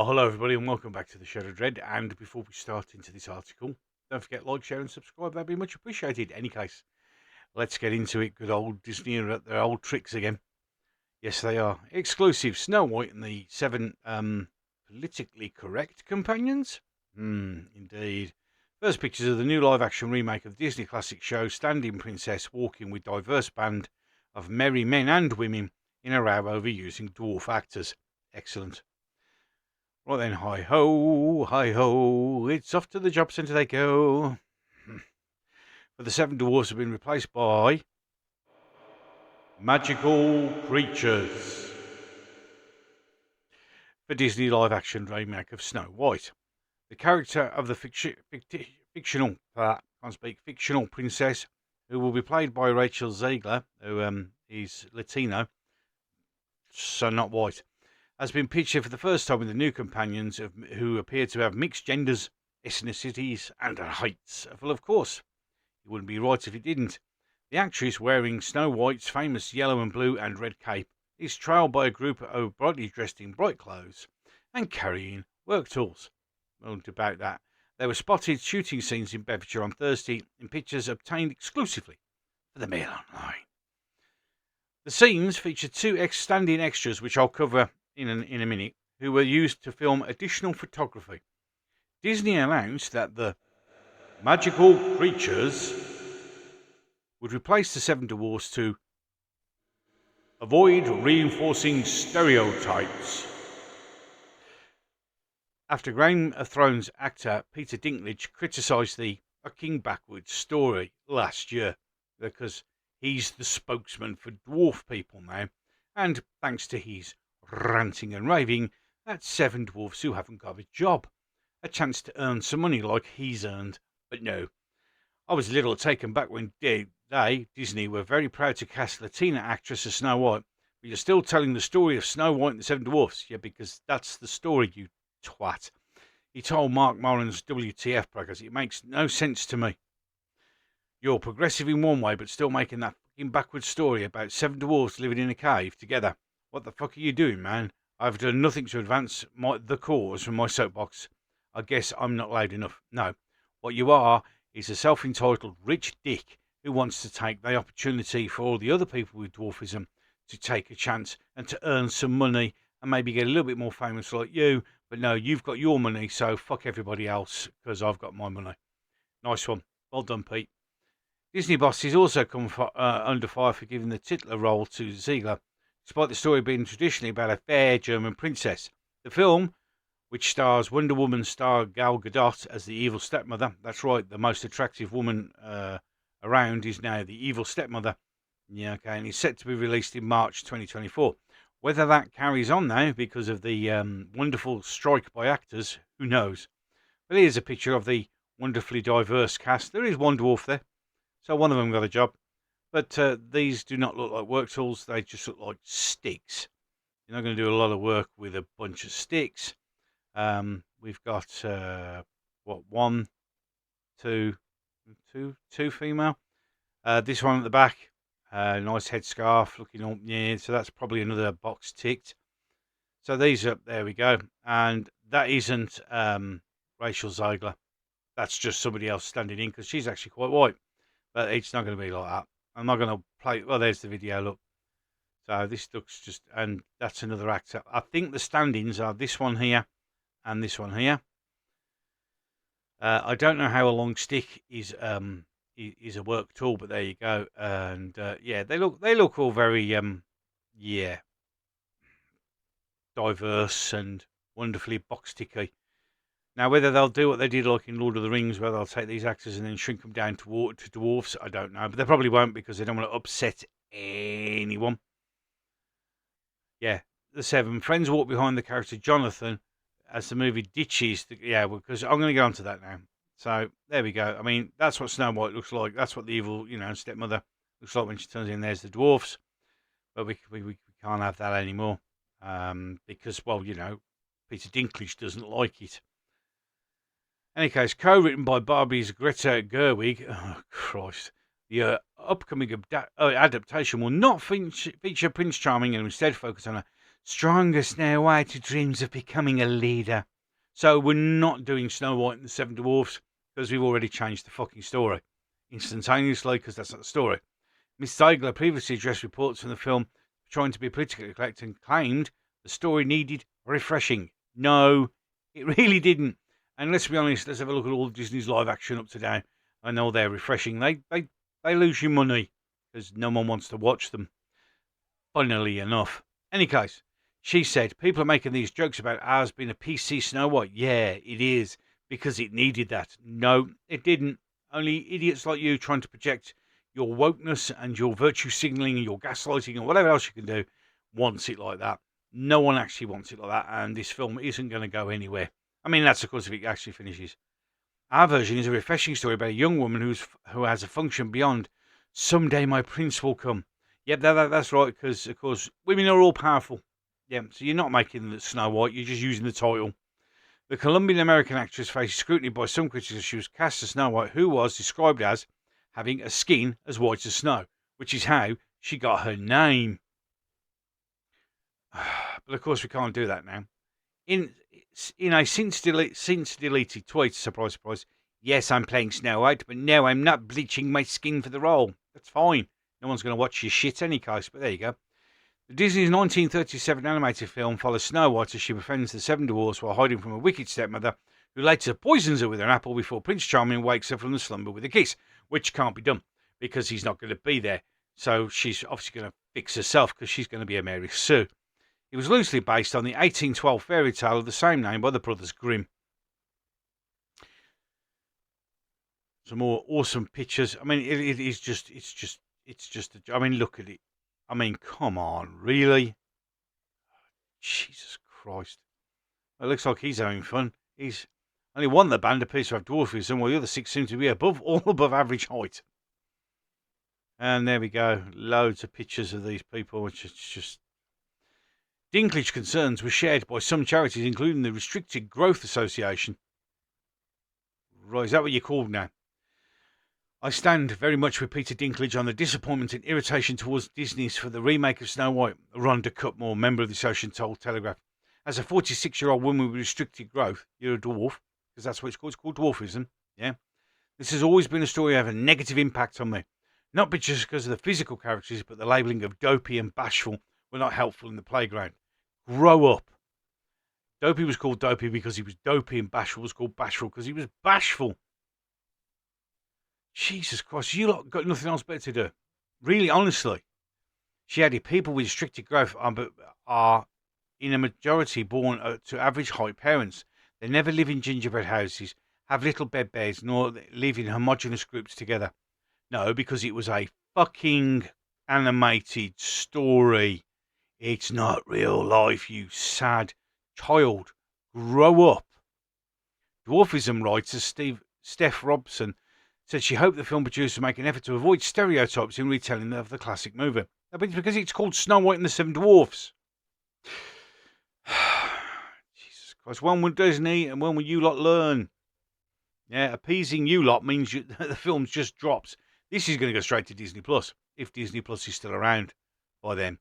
Well, hello everybody and welcome back to the Shadow Dread. And before we start into this article, don't forget like, share and subscribe. That'd be much appreciated. Any case, let's get into it. Good old Disney are at their old tricks again. Yes, they are. Exclusive Snow White and the 7 politically correct companions. Indeed. First pictures of the new live-action remake of the Disney classic show, Stand-in Princess walking with diverse band of merry men and women in a row over using dwarf actors. Excellent. Right then, hi-ho, it's off to the job centre they go. But the 7 dwarfs have been replaced by magical creatures for Disney live-action remake of Snow White. The character of the fictional princess, who will be played by Rachel Zegler, who is Latino, so not white, has been pictured for the first time with the new companions who appear to have mixed genders, ethnicities, and heights. Well, of course, it wouldn't be right if it didn't. The actress, wearing Snow White's famous yellow and blue and red cape, is trailed by a group of brightly dressed in bright clothes and carrying work tools. Won't about that. They were spotted shooting scenes in Bedfordshire on Thursday in pictures obtained exclusively for the Mail Online. The scenes feature 2 stand-in extras, which I'll cover in a minute, who were used to film additional photography. Disney announced that the magical creatures would replace the 7 dwarfs to avoid reinforcing stereotypes. After Game of Thrones actor Peter Dinklage criticised the fucking backwards story last year because he's the spokesman for dwarf people now, and thanks to his ranting and raving, that's 7 dwarfs who haven't got a job, a chance to earn some money like he's earned. But no, I was a little taken back when Disney, were very proud to cast Latina actress as Snow White, but you're still telling the story of Snow White and the 7 dwarfs. Yeah, because that's the story, you twat. He told Mark Moran's WTF because it makes no sense to me. You're progressive in one way, but still making that fucking backwards story about 7 dwarfs living in a cave together. What the fuck are you doing, man? I've done nothing to advance the cause from my soapbox. I guess I'm not loud enough. No, what you are is a self-entitled rich dick who wants to take the opportunity for all the other people with dwarfism to take a chance and to earn some money and maybe get a little bit more famous like you. But no, you've got your money, so fuck everybody else because I've got my money. Nice one. Well done, Pete. Disney bosses also come under fire for giving the titular role to Ziegler, despite the story being traditionally about a fair German princess. The film, which stars Wonder Woman star Gal Gadot as the evil stepmother, that's right, the most attractive woman around is now the evil stepmother. Yeah, okay, and is set to be released in March 2024. Whether that carries on now because of the wonderful strike by actors, who knows? But here's a picture of the wonderfully diverse cast. There is one dwarf there, so one of them got a job. But these do not look like work tools. They just look like sticks. You're not going to do a lot of work with a bunch of sticks. We've got, one, two female. This one at the back. Nice headscarf looking up. Yeah, so that's probably another box ticked. So these are, there we go. And that isn't Rachel Zegler. That's just somebody else standing in because she's actually quite white. But it's not going to be like that. I'm not going to play. Well, there's the video, look. So this looks just, and that's another actor. I think the stand-ins are this one here and this one here. I don't know how a long stick is a work tool, but there you go. And yeah, they look all very diverse and wonderfully box ticky. Now, whether they'll do what they did like in Lord of the Rings, where they'll take these actors and then shrink them down to dwarfs, I don't know. But they probably won't because they don't want to upset anyone. Yeah, the 7 friends walk behind the character Jonathan as the movie ditches. Because I'm going to get onto that now. So there we go. I mean, that's what Snow White looks like. That's what the evil, stepmother looks like when she turns in. There's the dwarfs, but we can't have that anymore because, well, Peter Dinklage doesn't like it. In any case, co-written by Barbie's Greta Gerwig. Oh, Christ. The upcoming adaptation will not feature Prince Charming and instead focus on a Stronger Snow White who dreams of becoming a leader. So we're not doing Snow White and the Seven Dwarfs because we've already changed the fucking story instantaneously, because that's not the story. Miss Ziegler previously addressed reports from the film trying to be politically correct and claimed the story needed refreshing. No, it really didn't. And let's be honest, let's have a look at all Disney's live action up to now. I know they're refreshing. They lose you money because no one wants to watch them. Funnily enough. Any case, she said, people are making these jokes about ours being a PC Snow White. Yeah, it is, because it needed that. No, it didn't. Only idiots like you trying to project your wokeness and your virtue signalling and your gaslighting and whatever else you can do wants it like that. No one actually wants it like that, and this film isn't going to go anywhere. I mean, that's of course if it actually finishes. Our version is a refreshing story about a young woman who has a function beyond. Someday my prince will come. Yep, that's right, because of course women are all powerful. Yeah, so you're not making the Snow White, you're just using the title. The Colombian-American actress faces scrutiny by some critics as she was cast as Snow White, who was described as having a skin as white as snow, which is how she got her name. But of course we can't do that now. In a since deleted tweet, surprise, surprise, yes, I'm playing Snow White, but no, I'm not bleaching my skin for the role. That's fine. No one's going to watch your shit any case, but there you go. The Disney's 1937 animated film follows Snow White as she befriends the Seven Dwarfs while hiding from a wicked stepmother who later poisons her with an apple before Prince Charming wakes her from the slumber with a kiss, which can't be done because he's not going to be there. So she's obviously going to fix herself because she's going to be a Mary Sue. It was loosely based on the 1812 fairy tale of the same name by the Brothers Grimm. Some more awesome pictures. I mean, it's just. I mean, look at it. I mean, come on, really? Jesus Christ. It looks like he's having fun. He's only one of the band appears to have dwarfism, while the other six seem to be all above average height. And there we go. Loads of pictures of these people, which is just... Dinklage concerns were shared by some charities, including the Restricted Growth Association. Right, is that what you're called now? I stand very much with Peter Dinklage on the disappointment and irritation towards Disney's for the remake of Snow White, Rhonda Cutmore, member of the Association, told Telegraph. As a 46-year-old woman with restricted growth, you're a dwarf, because that's what it's called dwarfism, yeah? This has always been a story of a negative impact on me. Not just because of the physical characters, but the labelling of dopey and bashful were not helpful in the playground. Grow up. Dopey was called dopey because he was dopey, and bashful was called bashful because he was bashful. Jesus Christ, you lot got nothing else better to do. Really, honestly. She added, people with restricted growth are in a majority born to average height parents. They never live in gingerbread houses, have little beds, nor live in homogenous groups together. No, because it was a fucking animated story. It's not real life, you sad child. Grow up. Dwarfism writer Steph Robson said she hoped the film producers would make an effort to avoid stereotypes in retelling of the classic movie. But it's because it's called Snow White and the Seven Dwarfs. Jesus Christ, one with Disney and one with you lot learn. Yeah, appeasing you lot means the film just drops. This is going to go straight to Disney Plus, if Disney Plus is still around by then.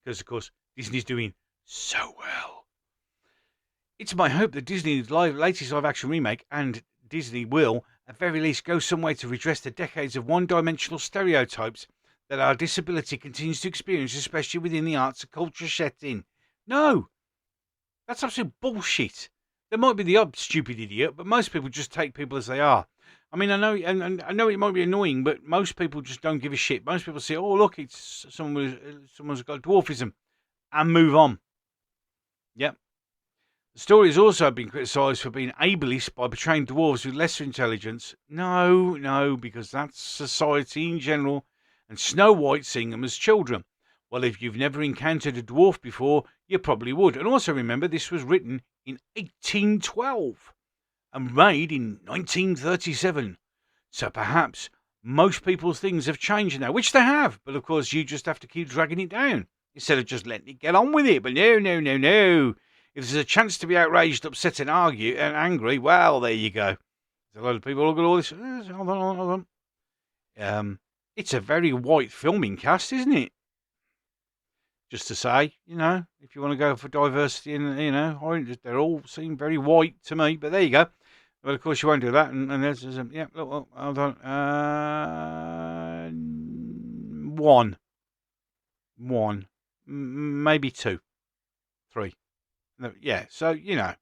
Because, of course, Disney's doing so well. It's my hope that Disney's latest live-action remake, and Disney will, at very least, go some way to redress the decades of one-dimensional stereotypes that our disability continues to experience, especially within the arts and culture setting. No! That's absolute bullshit. There might be the odd stupid idiot, but most people just take people as they are. I mean, I know, and I know it might be annoying, but most people just don't give a shit. Most people say, "Oh, look, it's someone's got dwarfism," and move on. Yep. The story has also been criticised for being ableist by portraying dwarves with lesser intelligence. No, because that's society in general, and Snow White seeing them as children. Well, if you've never encountered a dwarf before, you probably would. And also remember, this was written in 1812 and made in 1937. So perhaps most people's things have changed now, which they have. But of course, you just have to keep dragging it down instead of just letting it get on with it. But no. If there's a chance to be outraged, upset, and argue and angry, well, there you go. There's a lot of people look at all this. Hold on. It's a very white filming cast, isn't it? Just to say, if you want to go for diversity, and they all seem very white to me. But there you go. Well, of course, you won't do that. And there's yeah. Look, hold on. One, maybe two, three. No, yeah. So the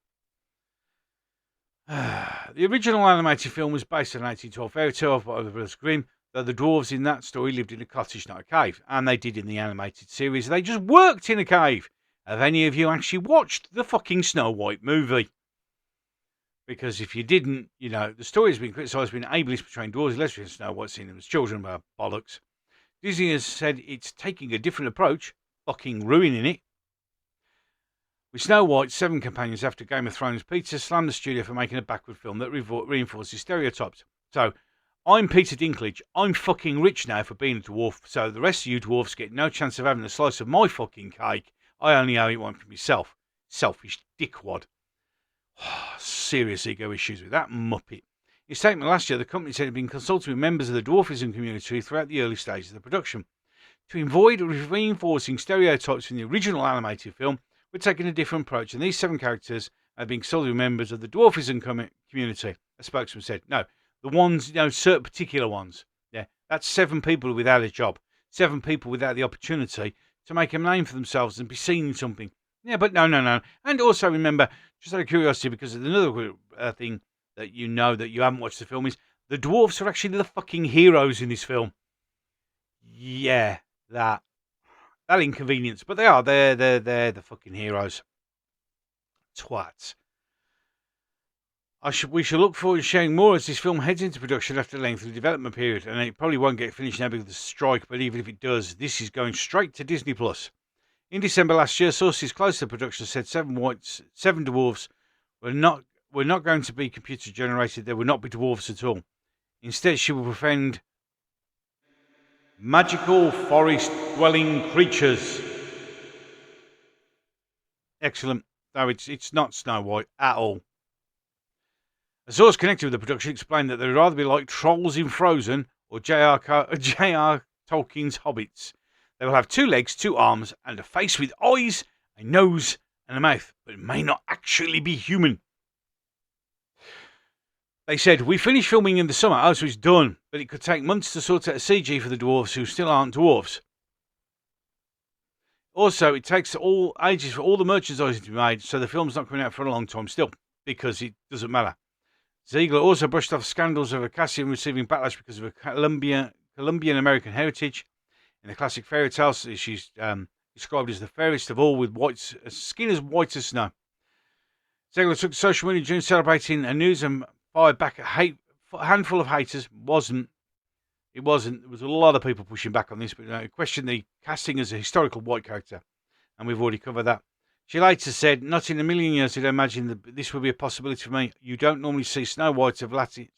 original animated film was based on an 1812 fairy tale by the Brothers Grimm, though the dwarves in that story lived in a cottage, not a cave. And they did in the animated series. They just worked in a cave. Have any of you actually watched the fucking Snow White movie? Because if you didn't, the story has been criticised for being ableist, portraying dwarves, lesbians, Snow White, seeing them as children, bollocks. Disney has said it's taking a different approach, fucking ruining it. With Snow White's 7 companions after Game of Thrones, Peter slammed the studio for making a backward film that reinforces stereotypes. So, I'm Peter Dinklage. I'm fucking rich now for being a dwarf, so the rest of you dwarfs get no chance of having a slice of my fucking cake. I only owe it one for myself. Selfish dickwad. Serious ego issues with that muppet. In a statement last year, the company said it had been consulting with members of the dwarfism community throughout the early stages of the production. To avoid reinforcing stereotypes from the original animated film, we're taking a different approach, and these 7 characters are being consulted with members of the dwarfism community, a spokesman said. No, the ones, certain particular ones. Yeah, that's 7 people without a job, 7 people without the opportunity to make a name for themselves and be seen in something. Yeah, but no. And also remember, just out of curiosity, because another thing that that you haven't watched the film is the dwarfs are actually the fucking heroes in this film. Yeah, that inconvenience, but they are. They're the fucking heroes. Twats. We shall look forward to sharing more as this film heads into production after a lengthy development period, and it probably won't get finished now because of the strike, but even if it does, this is going straight to Disney+. In December last year, sources close to the production said 7 dwarves were not going to be computer generated. They would not be dwarves at all. Instead, she will befriend magical forest-dwelling creatures. Excellent. No, it's not Snow White at all. A source connected with the production explained that they would rather be like trolls in Frozen or J.R. Tolkien's Hobbits. They will have 2 legs, 2 arms, and a face with eyes, a nose, and a mouth, but it may not actually be human. They said, we finished filming in the summer, so it's done, but it could take months to sort out a CG for the dwarves who still aren't dwarves. Also, it takes ages for all the merchandising to be made, so the film's not coming out for a long time still, because it doesn't matter. Ziegler also brushed off scandals of Cassian receiving backlash because of a Colombian American heritage. In the classic fairy tales, she's described as the fairest of all, with skin as white as snow. Ziegler took to social media during celebrating a news and fired back a handful of haters. It wasn't. There was a lot of people pushing back on this, but questioned the casting as a historical white character, and we've already covered that. She later said, not in a million years did I imagine that this would be a possibility for me. You don't normally see Snow Whites of Latin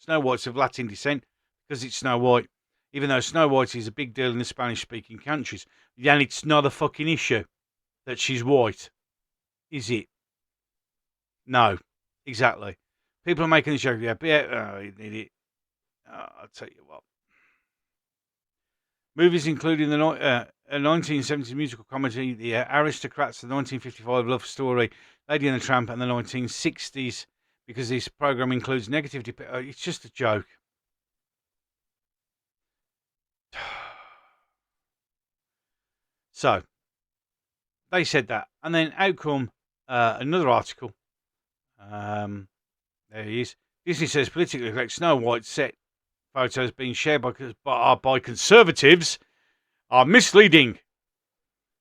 descent because it's Snow White, even though Snow White is a big deal in the Spanish-speaking countries. And it's not a fucking issue that she's white, is it? No, exactly. People are making the joke, idiot. I'll tell you what. Movies including a 1970s musical comedy, The Aristocrats, the 1955 love story, Lady and the Tramp, and the 1960s, because this program includes negative it's just a joke. So, they said that. And then out come another article. There he is. Disney says politically correct Snow White set photos being shared by conservatives are misleading.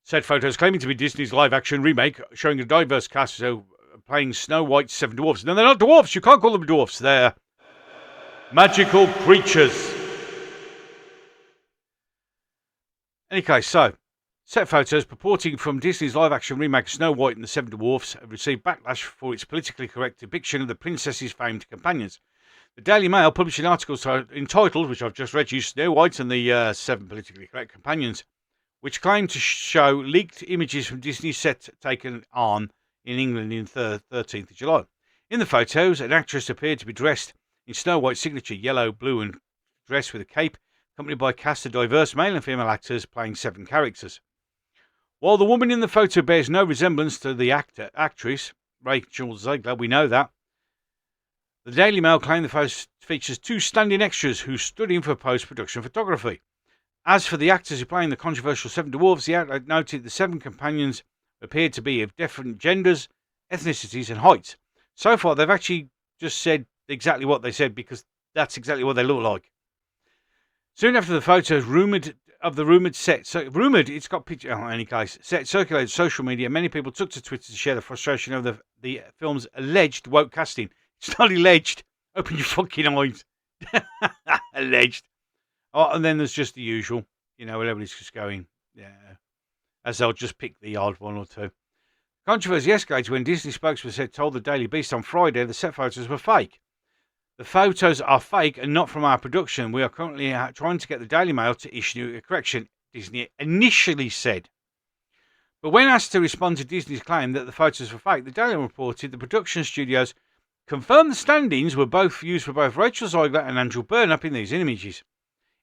Said photos claiming to be Disney's live-action remake, showing a diverse cast playing Snow White's 7 dwarfs. No, they're not dwarfs. You can't call them dwarfs. They're magical creatures. Any case, so set photos purporting from Disney's live-action remake Snow White and the 7 Dwarfs have received backlash for its politically correct depiction of the princess's famed companions. The Daily Mail published an article entitled, which I've just read you, Snow White and the 7 politically correct companions, which claimed to show leaked images from Disney's set taken on in England in 13th of July. In the photos, an actress appeared to be dressed in Snow White's signature yellow, blue and dress with a cape, accompanied by a cast of diverse male and female actors playing 7 characters. While the woman in the photo bears no resemblance to the actress, Rachel Zegler, we know that. The Daily Mail claimed the photo features 2 standing extras who stood in for post-production photography. As for the actors who play in the controversial 7 Dwarfs, the outlet noted the 7 companions appeared to be of different genders, ethnicities and heights. So far, they've actually just said exactly what they said because that's exactly what they look like. Soon after the photos rumoured set, it's got picture, in any case, set circulated social media, many people took to Twitter to share the frustration over the film's alleged woke casting. It's not alleged. Open your fucking eyes. Alleged. Oh, and then there's just the usual, where everybody's just going, yeah, as they'll just pick the odd one or two. Controversy escalated when Disney spokesman told the Daily Beast on Friday the set photos were fake. The photos are fake and not from our production. We are currently trying to get the Daily Mail to issue a correction, Disney initially said. But when asked to respond to Disney's claim that the photos were fake, the Daily Mail reported the production studios confirmed the stand-ins were both used for both Rachel Zegler and Andrew Burnap in these images.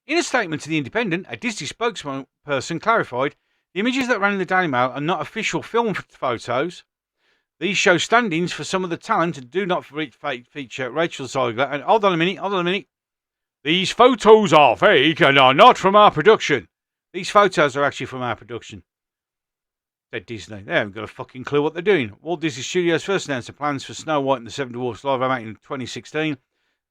In a statement to The Independent, a Disney spokesperson clarified the images that ran in the Daily Mail are not official film photos. These show stand-ins for some of the talent and do not feature Rachel Zegler. And hold on a minute. These photos are fake and are not from our production. These photos are actually from our production, said Disney. They haven't got a fucking clue what they're doing. Walt Disney Studios first announced the plans for Snow White and the 7 Dwarfs live action in 2016.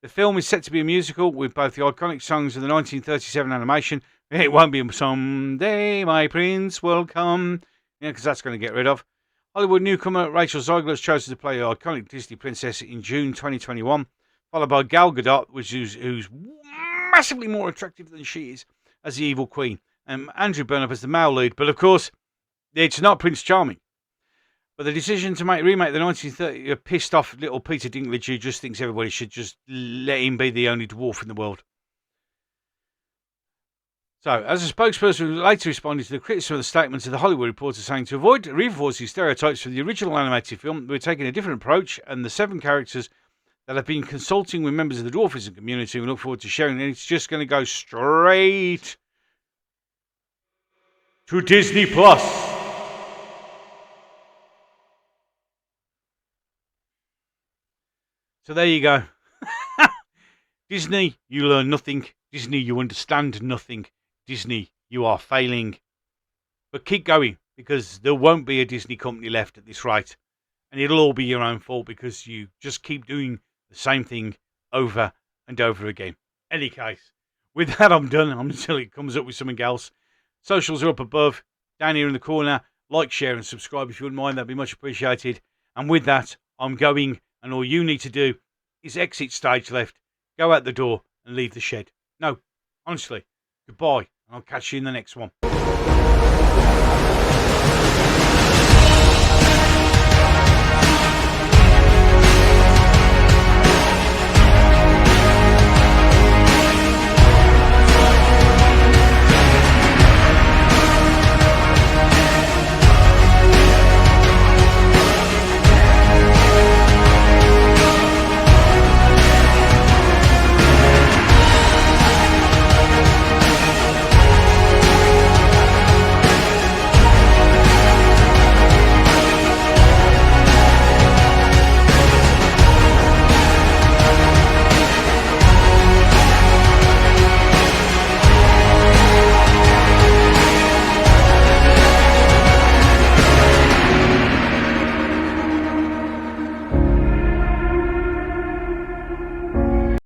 The film is set to be a musical with both the iconic songs of the 1937 animation. It won't be Someday My Prince Will Come, because that's going to get rid of. Hollywood newcomer Rachel Zegler has chosen to play the iconic Disney princess in June 2021, followed by Gal Gadot, who's massively more attractive than she is as the evil queen, and Andrew Burnap as the male lead. But of course, it's not Prince Charming. But the decision to remake the 1930 pissed off little Peter Dinklage, who just thinks everybody should just let him be the only dwarf in the world. So, as a spokesperson later responded to the criticism of the statements of the Hollywood Reporter, saying to avoid reinforcing stereotypes for the original animated film, we're taking a different approach, and the 7 characters that have been consulting with members of the dwarfism community, we look forward to sharing, and it's just going to go straight to Disney Plus. So there you go. Disney, you learn nothing. Disney, you understand nothing. Disney, you are failing. But keep going, because there won't be a Disney company left at this rate. And it'll all be your own fault because you just keep doing the same thing over and over again. Any case, with that I'm done. Until it comes up with something else. Socials are up above, down here in the corner. Like, share and subscribe if you wouldn't mind. That'd be much appreciated. And with that, I'm going. And all you need to do is exit stage left, go out the door and leave the shed. No, honestly, goodbye. And I'll catch you in the next one.